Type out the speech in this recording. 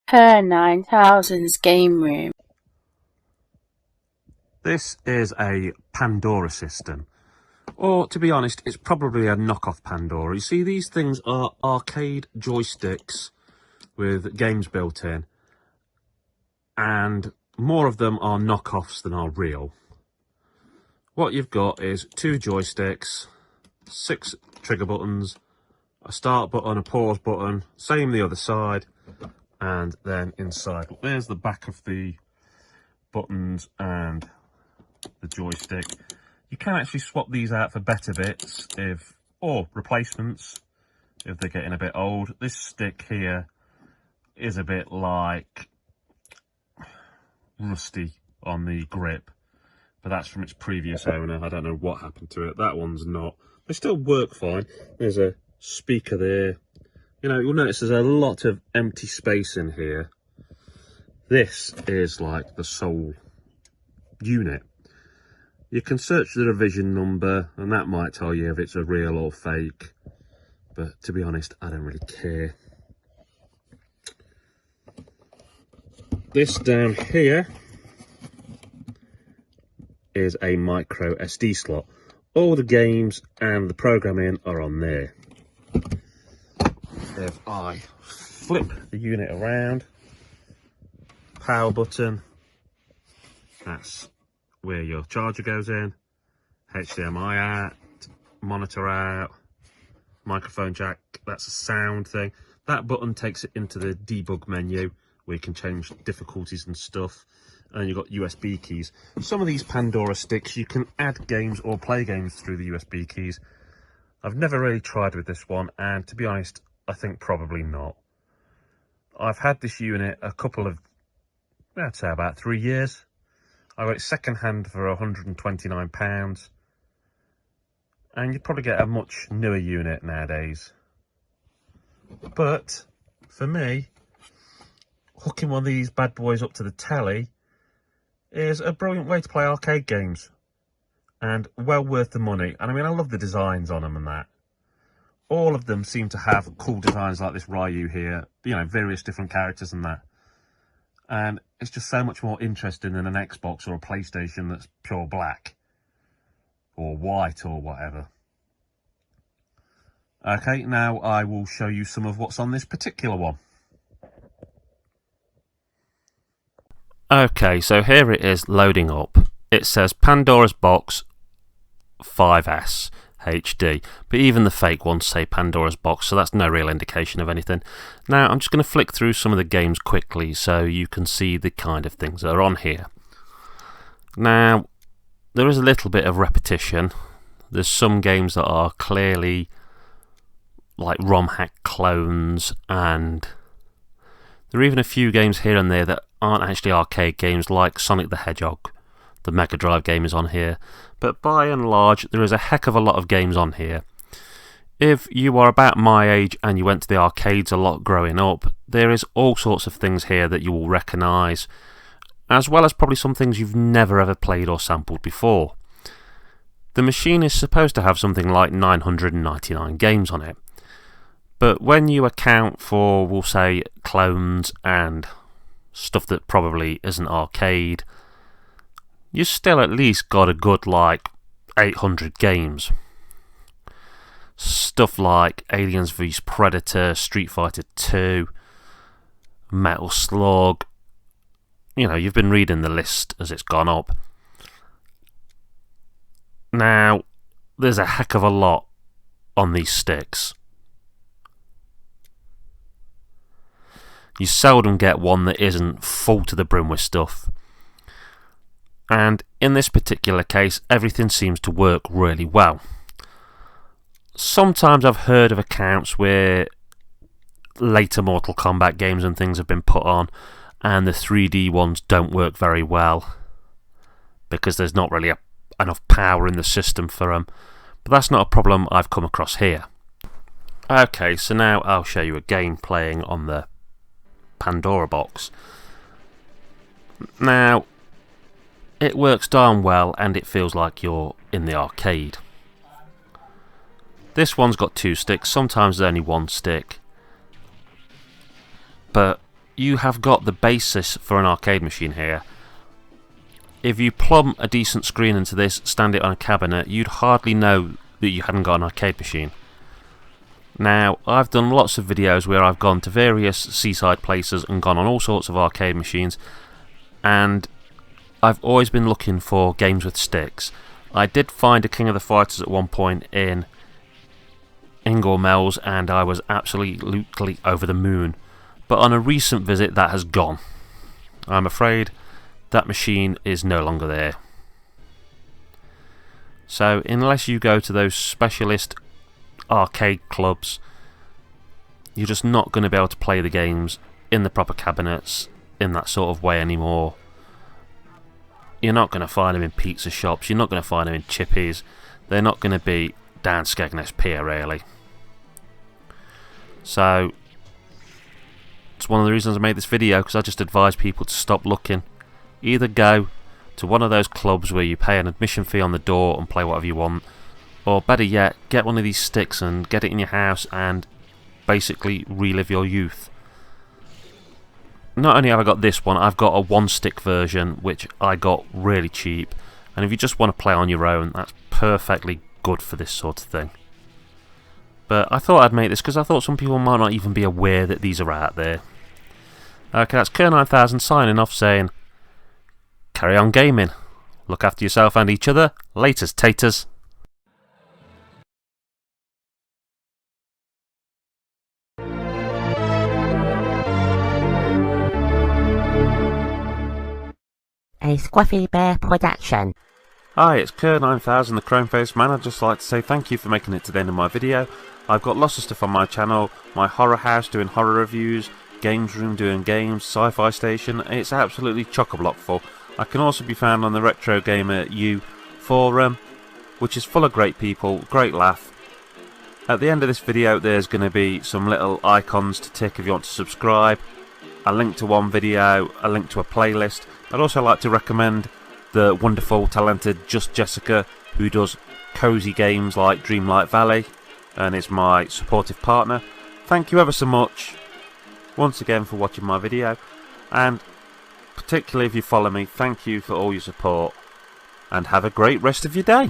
Kerr9000's game room. This is a Pandora system, or to be honest, it's probably a knockoff Pandora. You see, these things are arcade joysticks with games built in, and more of them are knockoffs than are real. What you've got is 2 joysticks, 6 trigger buttons, a start button, a pause button, same the other side, and then inside there's the back of the buttons and the joystick. You can actually swap these out for better bits or replacements if they're getting a bit old. This stick here is a bit like rusty on the grip, but that's from its previous owner. I don't know what happened to it. That one's not. They still work fine. There's a speaker there. You know, you'll notice there's a lot of empty space in here. This is like the sole unit. You can search the revision number and that might tell you if it's a real or fake, but to be honest, I don't really care. This down here is a micro SD slot. All the games and the programming are on there. If I flip the unit around, power button, that's where your charger goes in, HDMI out, monitor out, microphone jack, that's a sound thing. That button takes it into the debug menu where you can change difficulties and stuff, and you've got USB keys. Some of these Pandora sticks you can add games or play games through the USB keys. I've never really tried with this one, and to be honest, I think probably not. I've had this unit a couple of, I'd say about 3 years. I got it second hand for £129, and you'd probably get a much newer unit nowadays. But for me, hooking one of these bad boys up to the telly is a brilliant way to play arcade games, and well worth the money. And I mean, I love the designs on them and that. All of them seem to have cool designs like this Ryu here, you know, various different characters and that. And it's just so much more interesting than an Xbox or a PlayStation that's pure black or white or whatever. Okay, now I will show you some of what's on this particular one. Okay, so here it is loading up. It says Pandora's Box 5S HD, but even the fake ones say Pandora's Box, so that's no real indication of anything. Now I'm just going to flick through some of the games quickly so you can see the kind of things that are on here. Now there is a little bit of repetition. There's some games that are clearly like ROM hack clones, and there are even a few games here and there that aren't actually arcade games, like Sonic the Hedgehog. The Mega Drive game is on here, but by and large there is a heck of a lot of games on here. If you are about my age and you went to the arcades a lot growing up, there is all sorts of things here that you will recognise, as well as probably some things you've never ever played or sampled before. The machine is supposed to have something like 999 games on it, but when you account for, we'll say, clones and stuff that probably isn't arcade, you still at least got a good like 800 games. Stuff like Aliens vs Predator, Street Fighter 2, Metal Slug. You know, you've been reading the list as it's gone up. Now, there's a heck of a lot on these sticks. You seldom get one that isn't full to the brim with stuff. And in this particular case, everything seems to work really well. Sometimes I've heard of accounts where later Mortal Kombat games and things have been put on, and the 3D ones don't work very well because there's not really enough power in the system for them. But that's not a problem I've come across here. Okay, so now I'll show you a game playing on the Pandora box. Now, it works darn well and it feels like you're in the arcade. This one's got 2 sticks, sometimes there's only 1 stick, but you have got the basis for an arcade machine here. If you plumb a decent screen into this, stand it on a cabinet, you'd hardly know that you hadn't got an arcade machine. Now, I've done lots of videos where I've gone to various seaside places and gone on all sorts of arcade machines, and I've always been looking for games with sticks. I did find a King of the Fighters at one point in Inglemells, and I was absolutely over the moon. But on a recent visit, that has gone. I'm afraid that machine is no longer there. So, unless you go to those specialist arcade clubs, you're just not going to be able to play the games in the proper cabinets in that sort of way anymore. You're not going to find them in pizza shops, you're not going to find them in chippies, they're not going to be down Skegness Pier really. So it's one of the reasons I made this video, because I just advise people to stop looking. Either go to one of those clubs where you pay an admission fee on the door and play whatever you want, or better yet, get one of these sticks and get it in your house and basically relive your youth. Not only have I got this one, I've got a one stick version which I got really cheap, and if you just want to play on your own, that's perfectly good for this sort of thing. But I thought I'd make this because I thought some people might not even be aware that these are out there. Okay, that's Kerr9000 signing off saying, carry on gaming, look after yourself and each other, laters taters. A Squaffy Bear production. Hi, it's Kerr9000, the Chrome-faced man. I'd just like to say thank you for making it to the end of my video. I've got lots of stuff on my channel, my horror house doing horror reviews, games room doing games, sci-fi station, it's absolutely chock-a-block full. I can also be found on the Retro Gamer U forum, which is full of great people, great laugh. At the end of this video there's going to be some little icons to tick if you want to subscribe, a link to one video, a link to a playlist. I'd also like to recommend the wonderful, talented Just Jessica, who does cosy games like Dreamlight Valley and is my supportive partner. Thank you ever so much once again for watching my video, and particularly if you follow me, thank you for all your support, and have a great rest of your day.